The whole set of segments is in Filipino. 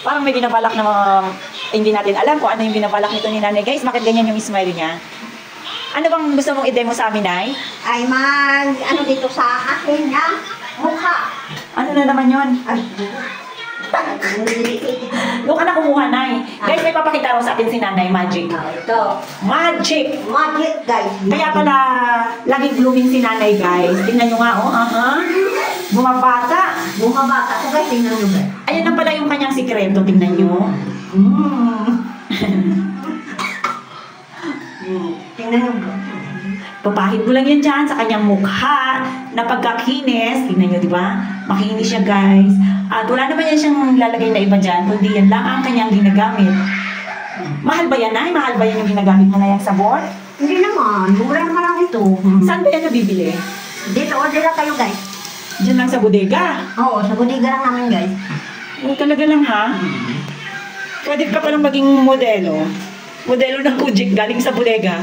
Parang may binabalak na mga, hindi natin alam kung ano yung binabalak nito ni nanay. Guys, bakit ganyan yung smile niya? Ano bang gusto mong i-demo sa amin, Nay? Ay, ano dito sa akin, ha? Mukha. Ano na naman yun? Doon ka na kumuha, Nay. Guys, may papakita raw sa atin si Nanay, magic. Ito. Magic! Magic, guys. Kaya pala, laging blooming si Nanay, guys. Tingnan nyo nga, oh. Bumabata. Bumabata ko, guys. Tingnan nyo, guys. Ayan na pala yung kanyang sikreto. Tingnan nyo. Tingnan nyo, guys. Papahid mo lang yan dyan sa kanyang mukha na pagkakinis. Tingnan nyo, di ba? Makinis siya, guys. At wala naman yan siyang lalagay na iba dyan, kundi yan lang ang kanyang ginagamit. Mahal ba yan, Nay? Mahal ba yan yung ginagamit mo na yung sabon? Hindi naman. Mura naman lang ito. Saan ba yan nabibili? Dito, order lang kayo, guys. Diyan lang sa bodega. Oo, sa budiga lang namin, guys. Talaga lang, ha? Pwede ka palang maging modelo. Modelo ng kujik galing sa bodega.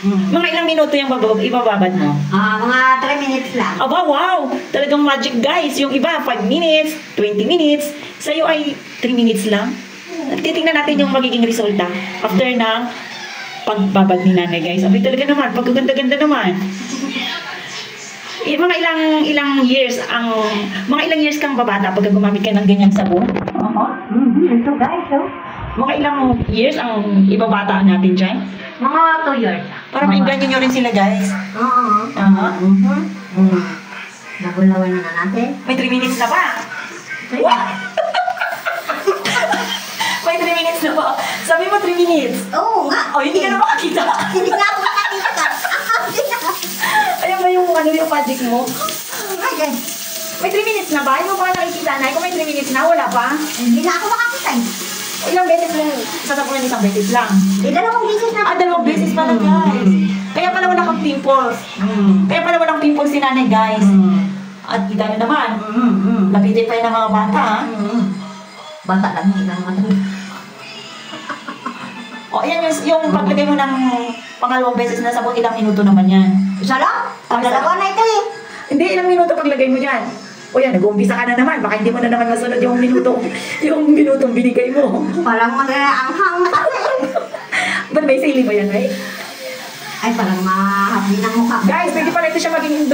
Mga ilang minuto yung ibababad mo? Mga 3 minutes lang. Aba, wow! Talagang magic, guys. Yung iba, 5 minutes, 20 minutes. Sa'yo ay 3 minutes lang. Titingnan natin yung magiging resulta after ng pagbabad ni nanay, guys. Abi, talaga naman. Pagkaganda-ganda naman. Mga ilang years kang babata pagka gumamit ka ng ganyang sabon? Ito, guys, oh. Mga ilang years ang ibabata natin dyan? Mga 2 years. Para maingganyo nyo rin sila, guys. Oo. Nagulawan na natin. May 3 minutes na pa. What? May 3 minutes na pa. Sabi mo 3 minutes. Oo nga. Oh, hindi ka na makakita. Hindi nga ako makakita. Ayan ba yung magic mo? Ay, May 3 minutes na ba? Hindi mo ba nakikita, Nay? Kung may 3 minutes na, wala pa. hindi na ako makakita. Ilang beses lang, sasapunan isang beses lang. Dalawang beses na. Dalawang beses pala, guys. Kaya pala wala kang pimples. Kaya pala walang pimples si nanay, guys. At kita nyo naman, lapitin pa yun ng mga bata, ha? Bata lang, hindi lang naman. O, ayan yung paglagay mo ng pangalawang beses na sabon, ilang minuto naman yan. Isa lang? Dalawa na ito eh. Hindi, ilang minuto paglagay mo dyan. O yan, nag-uumpisa ka na naman. Baka hindi mo na naman masunod yung minutong binigay mo. Parang mag-aanghang na kasi. Ba't may sili ba yan, Nay? Ay, parang mahapli ng mukha. Guys, pwede pala ito siya maging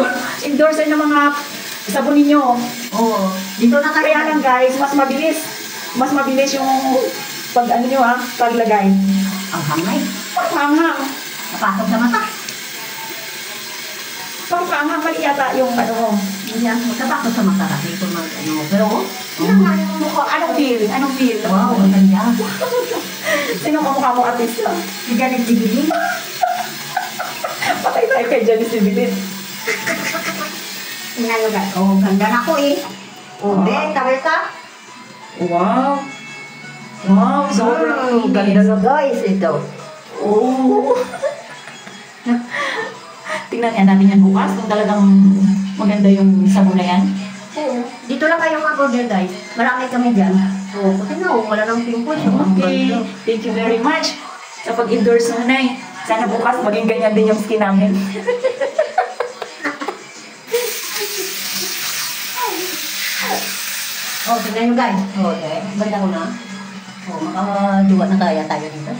endorser ng mga sabon ninyo. Oo. Dito na kayo. Kaya lang, guys, mas mabilis yung paglagay. Ang hangay. Pagkanghang. Napasok sa mata. Pagkanghang, mali yata yung mo. Hindi ako magkapasok sa mata kasi ito pero Ilang nga yung mukha? Anong feel? wow, ang ganda. Sino kamukha mo artist? Si Janet Sibilin. Patay tayo kay Janice Sibilin. Inalugan. Oh, ganda na ko eh. Oh, Ben, tawal ka? Wow. Wow, sobrang Ganda na guys, ito. Oh. Tingnan nga natin yan bukas kung talagang maganda yung sabon na yan. Oo. Dito lang kayo mag-order guys. Marami kami dyan. Oo, kasi na, wala nang pimples. Okay. Thank you very much sa pag-endorse mo, Nay. Sana bukas maging ganyan din yung skin namin. Oh, tingnan nyo guys. Oh, okay. Banda ko na. Oh, makaduwa na tayo dito.